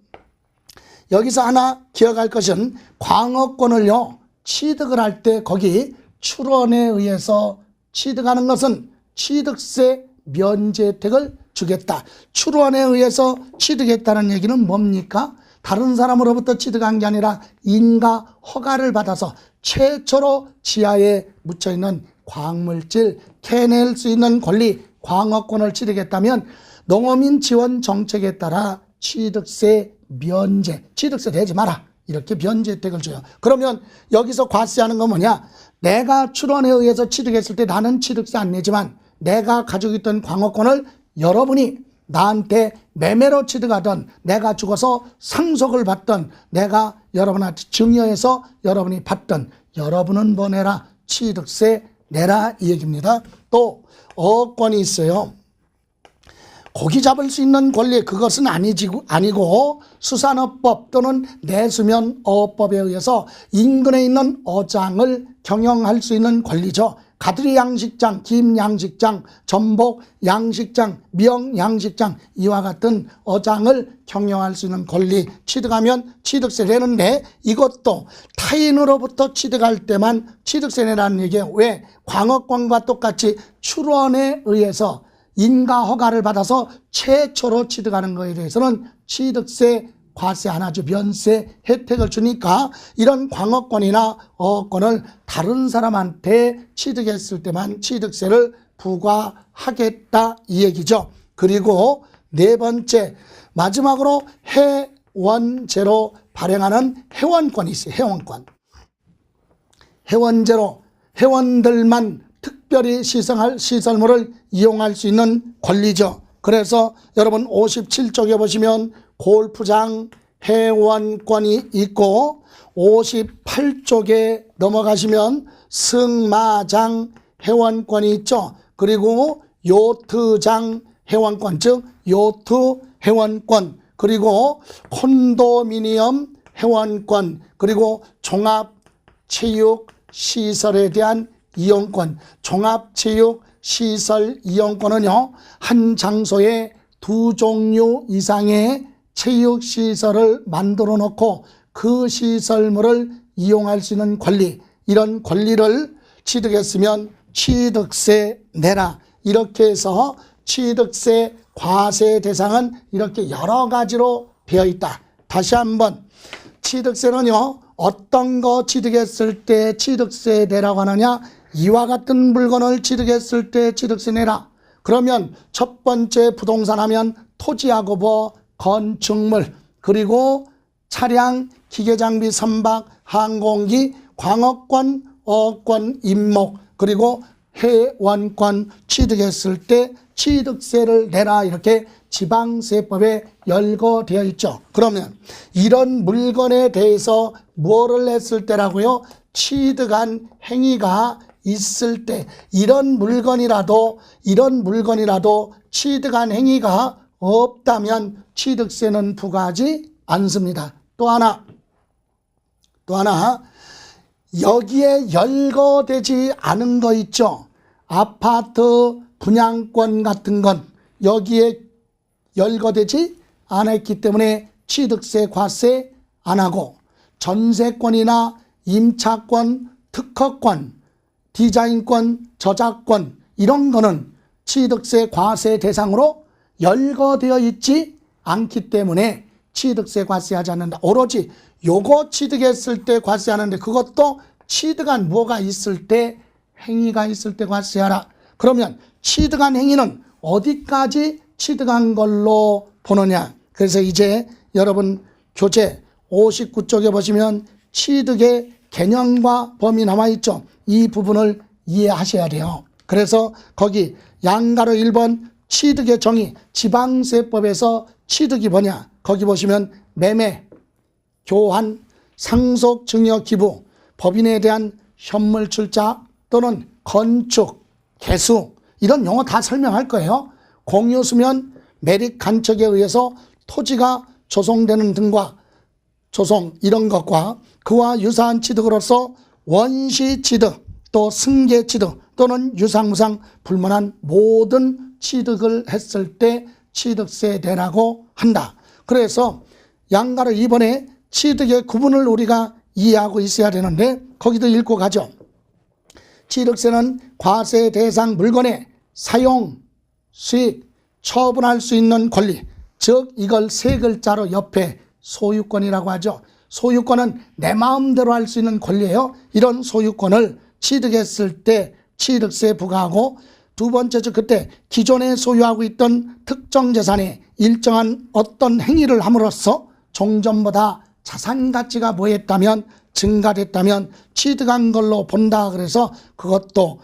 여기서 하나 기억할 것은 광어권을요 취득을 할 때 거기 출원에 의해서 취득하는 것은 취득세 면제 혜택을 주겠다. 출원에 의해서 취득했다는 얘기는 뭡니까? 다른 사람으로부터 취득한 게 아니라 인가 허가를 받아서 최초로 지하에 묻혀있는 광물질 캐낼 수 있는 권리, 광어권을 취득했다면 농어민 지원 정책에 따라 취득세 면제, 취득세 내지 마라. 이렇게 면제 혜택을 줘요. 그러면 여기서 과세하는 건 뭐냐? 내가 출원에 의해서 취득했을 때 나는 취득세 안 내지만 내가 가지고 있던 광어권을 여러분이 나한테 매매로 취득하던, 내가 죽어서 상속을 받던, 내가 여러분한테 증여해서 여러분이 받던, 여러분은 뭐 내라? 취득세 내라 이 얘기입니다. 또 어권이 있어요. 고기 잡을 수 있는 권리, 그것은 아니고 수산어법 또는 내수면 어업법에 의해서 인근에 있는 어장을 경영할 수 있는 권리죠. 가두리 양식장, 김 양식장, 전복 양식장, 미영 양식장 이와 같은 어장을 경영할 수 있는 권리 취득하면 취득세 내는데 이것도 타인으로부터 취득할 때만 취득세 내라는 얘기예요. 왜? 광어권과 똑같이 출원에 의해서 인가 허가를 받아서 최초로 취득하는 것에 대해서는 취득세 과세 안 하죠. 면세 혜택을 주니까 이런 광어권이나 어권을 다른 사람한테 취득했을 때만 취득세를 부과하겠다 이 얘기죠. 그리고 네 번째, 마지막으로 해원제로 발행하는 회원권이 있어요. 회원권. 해원제로 회원들만 특별히 시성할 시설물을 이용할 수 있는 권리죠. 그래서 여러분 57쪽에 보시면 골프장 회원권이 있고 58쪽에 넘어가시면 승마장 회원권이 있죠. 그리고 요트장 회원권, 즉 요트 회원권, 그리고 콘도미니엄 회원권, 그리고 종합체육시설에 대한 이용권. 종합체육시설 이용권은요, 한 장소에 2종류 이상의 체육시설을 만들어 놓고 그 시설물을 이용할 수 있는 권리, 이런 권리를 취득했으면 취득세 내라. 이렇게 해서 취득세 과세 대상은 이렇게 여러 가지로 되어 있다. 다시 한번, 취득세는요 어떤 거 취득했을 때 취득세 내라고 하느냐? 이와 같은 물건을 취득했을 때 취득세 내라. 그러면 첫 번째 부동산 하면 토지하고 뭐 건축물, 그리고 차량, 기계장비, 선박, 항공기, 광어권, 어권, 임목, 그리고 회원권 취득했을 때 취득세를 내라. 이렇게 지방세법에 열거되어 있죠. 그러면 이런 물건에 대해서 뭐를 했을 때라고요? 취득한 행위가 있을 때, 이런 물건이라도 취득한 행위가 없다면 취득세는 부과하지 않습니다. 또 하나 여기에 열거되지 않은 거 있죠. 아파트 분양권 같은 건 여기에 열거되지 않았기 때문에 취득세 과세 안 하고, 전세권이나 임차권, 특허권, 디자인권, 저작권 이런 거는 취득세 과세 대상으로 열거되어 있지 않기 때문에 취득세 과세하지 않는다. 오로지 요거 취득했을 때 과세하는데, 그것도 취득한 뭐가 있을 때, 행위가 있을 때 과세하라. 그러면 취득한 행위는 어디까지 취득한 걸로 보느냐? 그래서 이제 여러분 교재 59쪽에 보시면 취득의 개념과 범위 나와 있죠. 이 부분을 이해하셔야 돼요. 그래서 거기 양가로 1번 취득의 정의, 지방세법에서 취득이 뭐냐? 거기 보시면 매매, 교환, 상속, 증여, 기부, 법인에 대한 현물 출자 또는 건축, 개수 이런 용어 다 설명할 거예요. 공유수면, 매립 간척에 의해서 토지가 조성되는 등과 조성 이런 것과 그와 유사한 취득으로서 원시 취득, 또 승계 취득 또는 유상무상 불문한 모든 취득을 했을 때 취득세대라고 한다. 그래서 양가로 이번에 취득의 구분을 우리가 이해하고 있어야 되는데 거기도 읽고 가죠. 취득세는 과세 대상 물건의 사용, 수익, 처분할 수 있는 권리, 즉 이걸 세 글자로 옆에 소유권이라고 하죠. 소유권은 내 마음대로 할 수 있는 권리예요. 이런 소유권을 취득했을 때 취득세 부과하고, 두 번째죠. 그때 기존에 소유하고 있던 특정 재산에 일정한 어떤 행위를 함으로써 종전보다 자산 가치가 뭐했다면 증가됐다면 취득한 걸로 본다. 그래서 그것도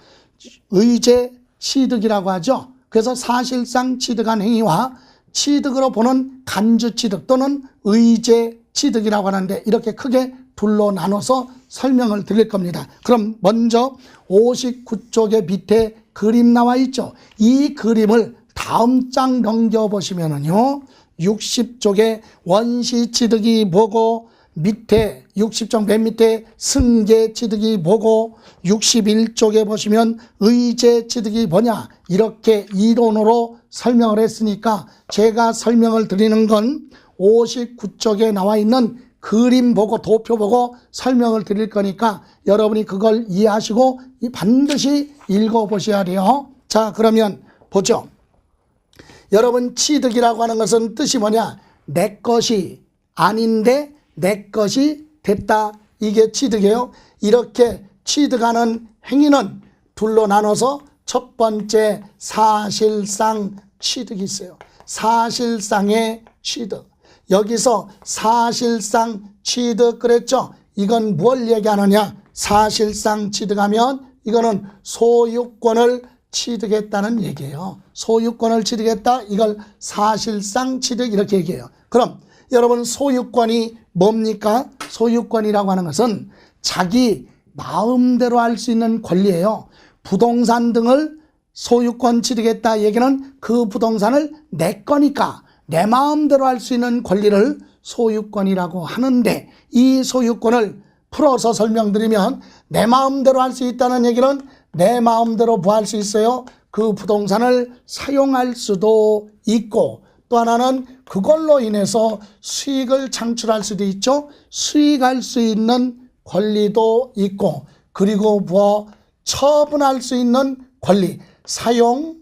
의제 취득이라고 하죠. 그래서 사실상 취득한 행위와 취득으로 보는 간주 취득 또는 의제 취득이라고 하는데 이렇게 크게 둘로 나눠서 설명을 드릴 겁니다. 그럼 먼저 59쪽의 밑에 그림 나와 있죠. 이 그림을 다음 장 넘겨보시면은요, 60쪽에 원시 취득이 뭐고, 밑에 60쪽 맨 밑에 승계 취득이 뭐고, 61쪽에 보시면 의제 취득이 뭐냐, 이렇게 이론으로 설명을 했으니까 제가 설명을 드리는 건 59쪽에 나와 있는 그림 보고 도표 보고 설명을 드릴 거니까 여러분이 그걸 이해하시고 반드시 읽어보셔야 돼요. 자, 그러면 보죠. 여러분, 취득이라고 하는 것은 뜻이 뭐냐? 내 것이 아닌데 내 것이 됐다. 이게 취득이에요. 이렇게 취득하는 행위는 둘로 나눠서 첫 번째 사실상 취득이 있어요. 사실상의 취득. 여기서 사실상 취득 그랬죠. 이건 뭘 얘기하느냐? 사실상 취득하면 이거는 소유권을 취득했다는 얘기예요. 소유권을 취득했다. 이걸 사실상 취득 이렇게 얘기해요. 그럼 여러분, 소유권이 뭡니까? 소유권이라고 하는 것은 자기 마음대로 할 수 있는 권리예요. 부동산 등을 소유권 취득했다 얘기는 그 부동산을 내 거니까 내 마음대로 할 수 있는 권리를 소유권이라고 하는데, 이 소유권을 풀어서 설명드리면 내 마음대로 할 수 있다는 얘기는 내 마음대로 뭐 할 수 있어요? 그 부동산을 사용할 수도 있고, 또 하나는 그걸로 인해서 수익을 창출할 수도 있죠. 수익할 수 있는 권리도 있고, 그리고 뭐 처분할 수 있는 권리, 사용,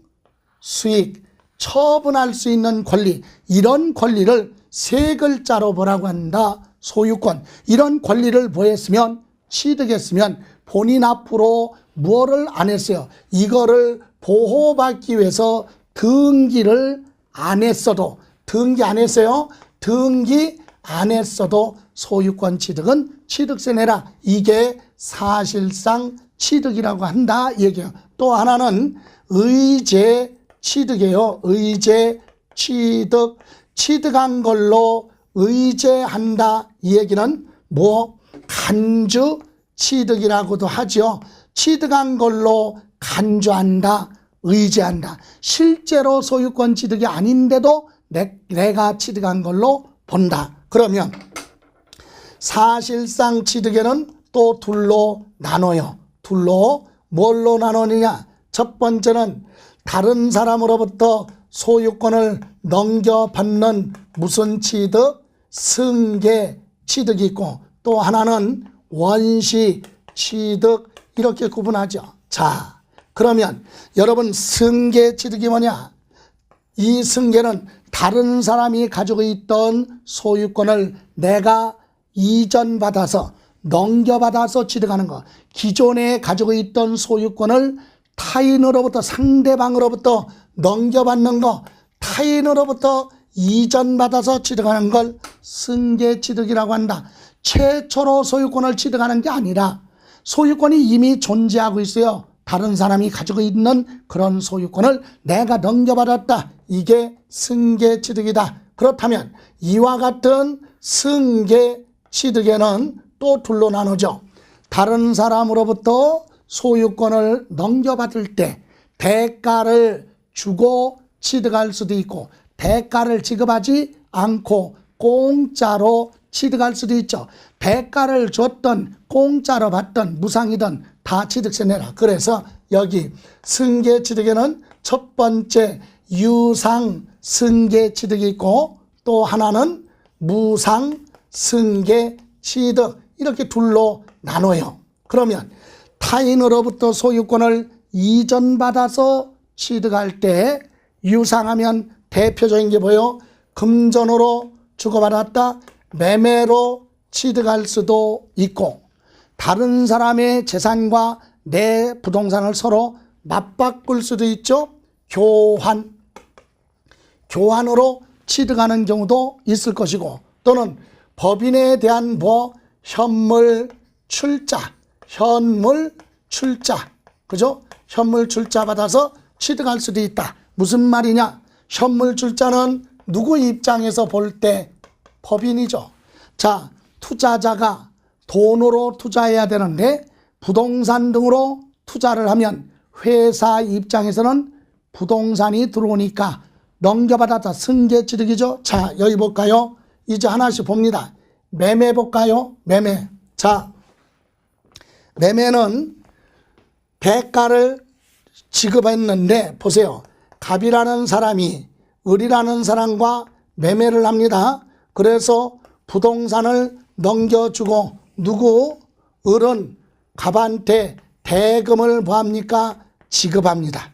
수익, 처분할 수 있는 권리, 이런 권리를 세 글자로 뭐라고 한다? 소유권. 이런 권리를 보였으면, 취득했으면 본인 앞으로 뭐를 안 했어요? 이거를 보호받기 위해서 등기를 안 했어도, 등기 안 했어요? 등기 안 했어도 소유권 취득은 취득세 내라. 이게 사실상 취득이라고 한다 얘기예요. 또 하나는 의제 취득이에요. 의제 취득. 취득한 걸로 의제한다. 이 얘기는 뭐 간주 취득이라고도 하죠. 취득한 걸로 간주한다, 의제한다. 실제로 소유권 취득이 아닌데도 내가 취득한 걸로 본다. 그러면 사실상 취득에는 또 둘로 나눠요. 둘로 뭘로 나누느냐? 첫 번째는 다른 사람으로부터 소유권을 넘겨받는 무슨 취득? 승계 취득이 있고, 또 하나는 원시 취득, 이렇게 구분하죠. 자, 그러면 여러분, 승계 취득이 뭐냐? 이 승계는 다른 사람이 가지고 있던 소유권을 내가 이전받아서 넘겨받아서 취득하는 거. 기존에 가지고 있던 소유권을 타인으로부터, 상대방으로부터 넘겨받는 거, 타인으로부터 이전받아서 취득하는 걸 승계 취득이라고 한다. 최초로 소유권을 취득하는 게 아니라 소유권이 이미 존재하고 있어요. 다른 사람이 가지고 있는 그런 소유권을 내가 넘겨받았다. 이게 승계 취득이다. 그렇다면 이와 같은 승계 취득에는 또 둘로 나누죠. 다른 사람으로부터 소유권을 넘겨받을 때 대가를 주고 취득할 수도 있고, 대가를 지급하지 않고 공짜로 취득할 수도 있죠. 대가를 줬던 공짜로 받던 무상이든 다 취득세 내라. 그래서 여기 승계 취득에는 첫 번째 유상 승계 취득이 있고 또 하나는 무상 승계 취득 이렇게 둘로 나눠요. 그러면 타인으로부터 소유권을 이전받아서 취득할 때 유상하면 대표적인 게 뭐예요? 금전으로 주고받았다, 매매로 취득할 수도 있고 다른 사람의 재산과 내 부동산을 서로 맞바꿀 수도 있죠. 교환으로 취득하는 경우도 있을 것이고 또는 법인에 대한 현물 출자, 그죠? 현물 출자 받아서 취득할 수도 있다. 무슨 말이냐? 현물 출자는 누구 입장에서 볼 때 법인이죠. 자, 투자자가 돈으로 투자해야 되는데 부동산 등으로 투자를 하면 회사 입장에서는 부동산이 들어오니까 넘겨받았다. 승계취득이죠. 자, 여기 볼까요? 이제 하나씩 봅니다. 매매 볼까요? 매매. 자, 매매는 대가를 지급했는데 보세요. 갑이라는 사람이 을이라는 사람과 매매를 합니다. 그래서 부동산을 넘겨주고 을은 갑한테 대금을 뭐합니까? 지급합니다.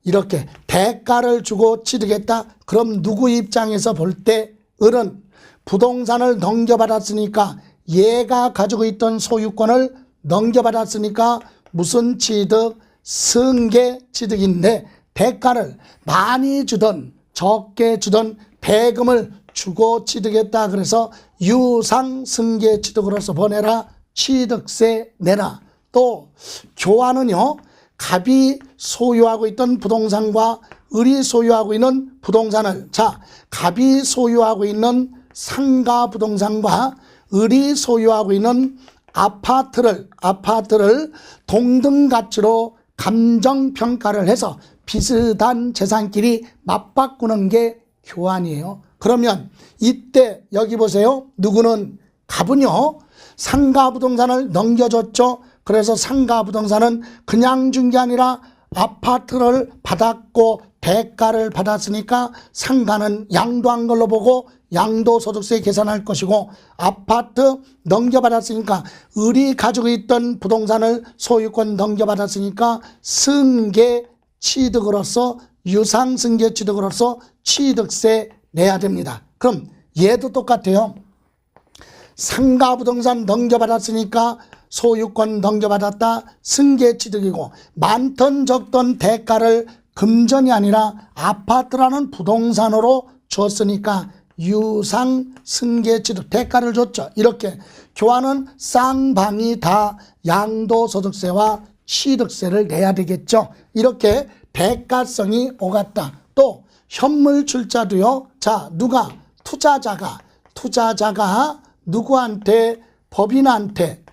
이렇게 대가를 주고 취득했다. 그럼 누구 입장에서 볼 때 을은 부동산을 넘겨받았으니까 얘가 가지고 있던 소유권을 넘겨받았으니까 무슨 취득? 승계 취득인데 대가를 많이 주던 적게 주던 대금을 주고 취득했다. 그래서 유상승계 취득으로서 보내라. 취득세 내라. 또 교환은요. 갑이 소유하고 있던 부동산과 을이 소유하고 있는 부동산을 갑이 소유하고 있는 상가 부동산과 을이 소유하고 있는 아파트를 동등 가치로 감정평가를 해서 비슷한 재산끼리 맞바꾸는 게 교환이에요. 그러면 이때 여기 보세요. 누구는 갑은요. 상가 부동산을 넘겨줬죠. 그래서 상가 부동산은 그냥 준 게 아니라 아파트를 받았고 대가를 받았으니까 상가는 양도한 걸로 보고 양도소득세 계산할 것이고 아파트 넘겨받았으니까 을이 가지고 있던 부동산을 소유권 넘겨받았으니까 승계 취득으로서 유상승계 취득으로서 취득세 내야 됩니다. 그럼 얘도 똑같아요. 상가 부동산 넘겨받았으니까 소유권 넘겨받았다. 승계 취득이고 많던 적던 대가를 금전이 아니라 아파트라는 부동산으로 줬으니까 유상승계 취득 대가를 줬죠. 이렇게 교환은 쌍방이 다 양도소득세와 취득세를 내야 되겠죠. 이렇게 대가성이 오갔다. 또 현물 출자도요. 자, 누가 투자자가 누구한테 법인한테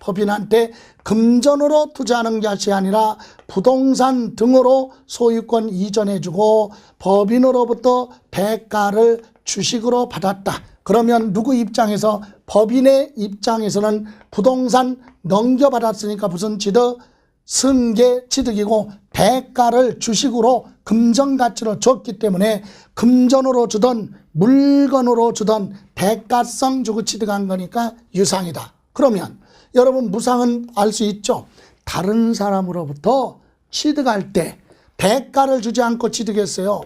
금전으로 투자하는 것이 아니라 부동산 등으로 소유권 이전해주고 법인으로부터 대가를 주식으로 받았다. 그러면 누구 입장에서 법인의 입장에서는 부동산 넘겨받았으니까 무슨 취득? 승계 취득이고 대가를 주식으로 금전가치로 줬기 때문에 금전으로 주던 물건으로 주던 대가성 주고 취득한 거니까 유상이다. 그러면 여러분 무상은 알 수 있죠. 다른 사람으로부터 취득할 때 대가를 주지 않고 취득했어요.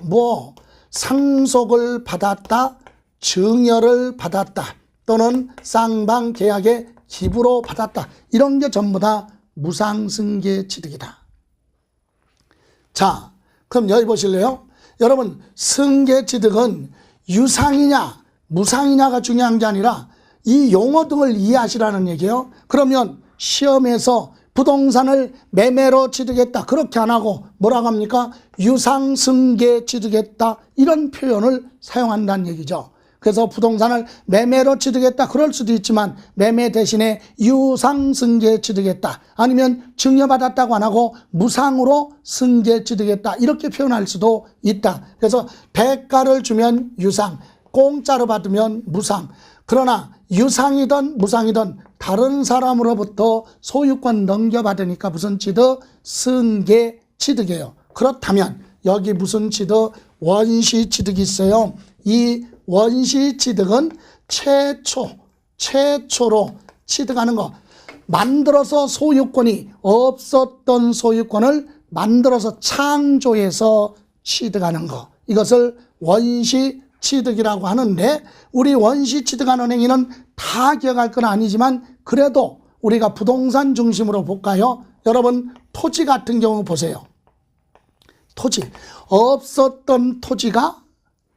상속을 받았다, 증여를 받았다, 또는 쌍방 계약의 기부로 받았다. 이런 게 전부 다 무상승계 취득이다. 자, 그럼 여기 보실래요? 여러분 승계 취득은 유상이냐 무상이냐가 중요한 게 아니라 이 용어 등을 이해하시라는 얘기예요. 그러면 시험에서 부동산을 매매로 취득했다 그렇게 안 하고 뭐라고 합니까? 유상승계 취득했다 이런 표현을 사용한다는 얘기죠. 그래서 부동산을 매매로 취득했다 그럴 수도 있지만 매매 대신에 유상승계 취득했다 아니면 증여받았다고 안 하고 무상으로 승계 취득했다 이렇게 표현할 수도 있다. 그래서 대가를 주면 유상, 공짜로 받으면 무상. 그러나 유상이든 무상이든 다른 사람으로부터 소유권 넘겨받으니까 무슨 취득? 승계 취득이에요. 그렇다면 여기 무슨 취득? 원시취득이 있어요. 이 원시취득은 최초로 취득하는 거. 만들어서 소유권이 없었던 소유권을 만들어서 창조해서 취득하는 거. 이것을 원시취득이라고 하는데, 우리 원시취득하는 행위는 다 기억할 건 아니지만 그래도 우리가 부동산 중심으로 볼까요? 여러분, 토지 같은 경우 보세요. 토지. 없었던 토지가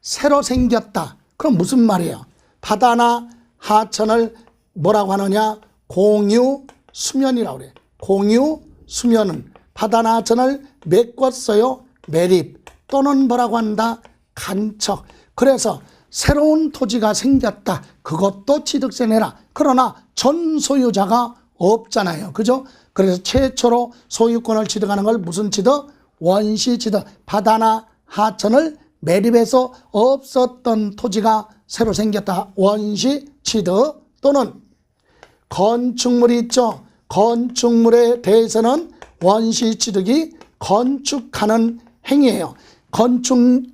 새로 생겼다. 그럼 무슨 말이에요? 바다나 하천을 뭐라고 하느냐? 공유수면이라고 그래요. 공유수면은 바다나 하천을 메꿨어요. 매립 또는 뭐라고 한다? 간척. 그래서 새로운 토지가 생겼다. 그것도 취득세 내라. 그러나 전 소유자가 없잖아요. 그죠? 그래서 최초로 소유권을 취득하는 걸 무슨 취득? 원시취득. 바다나 하천을 매립해서 없었던 토지가 새로 생겼다. 원시취득. 또는 건축물이 있죠. 건축물에 대해서는 원시취득이 건축하는 행위예요.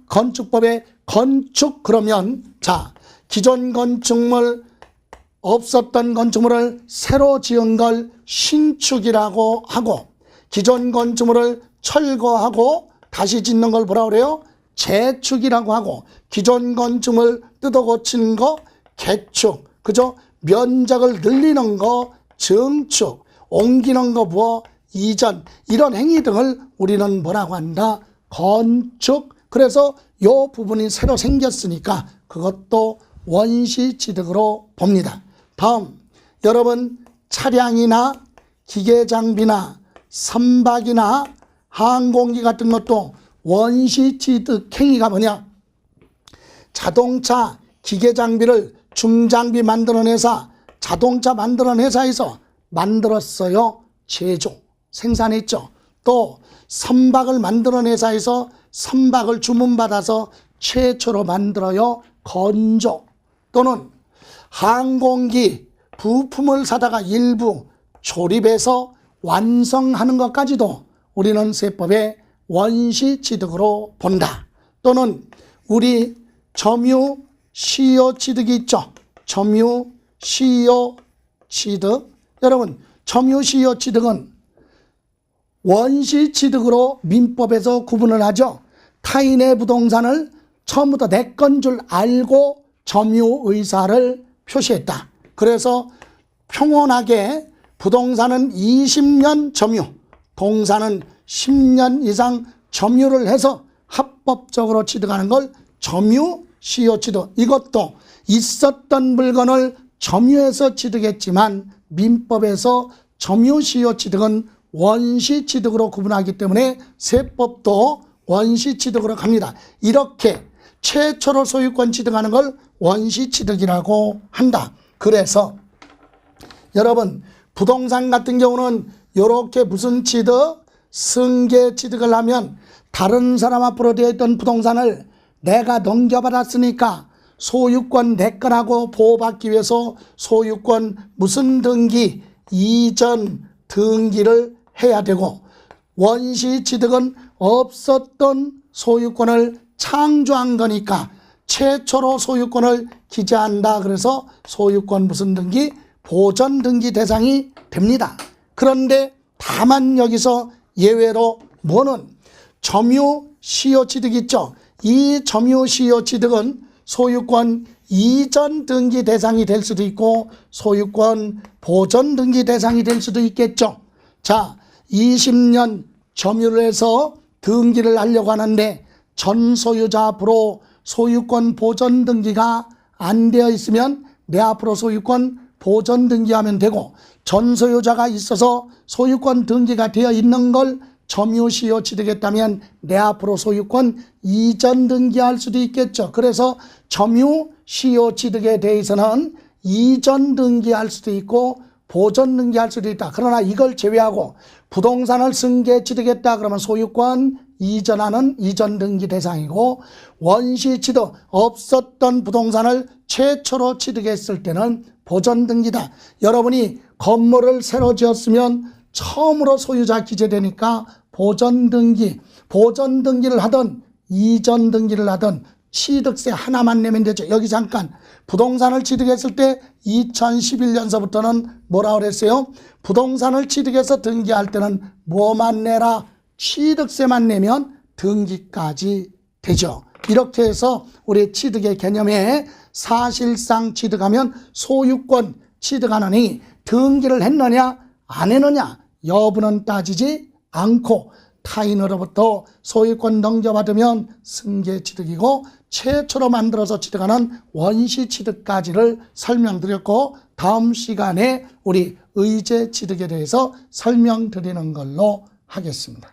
건축법에 건축 그러면, 자, 기존 건축물, 없었던 건축물을 새로 지은 걸 신축이라고 하고, 기존 건축물을 철거하고 다시 짓는 걸 뭐라고 그래요? 재축이라고 하고, 기존 건축물 뜯어 고치는 거 개축, 그죠? 면적을 늘리는 거 증축, 옮기는 거 뭐 이전, 이런 행위 등을 우리는 뭐라고 한다? 건축. 그래서 이 부분이 새로 생겼으니까 그것도 원시취득으로 봅니다. 다음, 여러분, 차량이나 기계장비나 선박이나 항공기 같은 것도 원시취득 행위가 뭐냐? 자동차, 기계장비를 중장비 만드는 회사, 자동차 만드는 회사에서 만들었어요. 제조, 생산했죠. 또 선박을 만드는 회사에서 선박을 주문받아서 최초로 만들어요. 건조. 또는 항공기 부품을 사다가 일부 조립해서 완성하는 것까지도 우리는 세법의 원시취득으로 본다. 또는 우리 점유 시효취득이 있죠. 점유 시효취득. 여러분, 점유 시효취득은 원시취득으로 민법에서 구분을 하죠. 타인의 부동산을 처음부터 내 건 줄 알고 점유 의사를 표시했다. 그래서 평온하게 부동산은 20년 점유, 동산은 10년 이상 점유를 해서 합법적으로 취득하는 걸 점유 시효취득. 이것도 있었던 물건을 점유해서 취득했지만 민법에서 점유 시효취득은 원시취득으로 구분하기 때문에 세법도 원시취득으로 갑니다. 이렇게 최초로 소유권 취득하는 걸 원시취득이라고 한다. 그래서 여러분, 부동산 같은 경우는 이렇게 무슨 취득? 승계 취득을 하면 다른 사람 앞으로 되어 있던 부동산을 내가 넘겨받았으니까 소유권 내 거라고 보호받기 위해서 소유권 무슨 등기? 이전 등기를 해야 되고, 원시취득은 없었던 소유권을 창조한 거니까 최초로 소유권을 기재한다. 그래서 소유권 무슨 등기? 보전 등기 대상이 됩니다. 그런데 다만 여기서 예외로 뭐는 점유 시효취득 있죠. 이 점유 시효취득은 소유권 이전 등기 대상이 될 수도 있고 소유권 보전 등기 대상이 될 수도 있겠죠. 자, 20년 점유를 해서 등기를 하려고 하는데 전 소유자 앞으로 소유권 보전 등기가 안 되어 있으면 내 앞으로 소유권 보전 등기하면 되고, 전 소유자가 있어서 소유권 등기가 되어 있는 걸 점유 시효 취득했다면 내 앞으로 소유권 이전 등기할 수도 있겠죠. 그래서 점유 시효 취득에 대해서는 이전 등기할 수도 있고 보전 등기할 수도 있다. 그러나 이걸 제외하고 부동산을 승계 취득했다 그러면 소유권 이전하는 이전 등기 대상이고, 원시 취득 없었던 부동산을 최초로 취득했을 때는 보전 등기다. 여러분이 건물을 새로 지었으면 처음으로 소유자 기재되니까 보전 등기를 하든 이전 등기를 하든 취득세 하나만 내면 되죠. 여기 잠깐 부동산을 취득했을 때 2011년서부터는 뭐라 그랬어요? 부동산을 취득해서 등기할 때는 뭐만 내라? 취득세만 내면 등기까지 되죠. 이렇게 해서 우리 취득의 개념에 사실상 취득하면 소유권 취득하느니 등기를 했느냐 안 했느냐 여부는 따지지 않고 타인으로부터 소유권 넘겨받으면 승계 취득이고 최초로 만들어서 취득하는 원시 취득까지를 설명드렸고 다음 시간에 우리 의제 취득에 대해서 설명드리는 걸로 하겠습니다.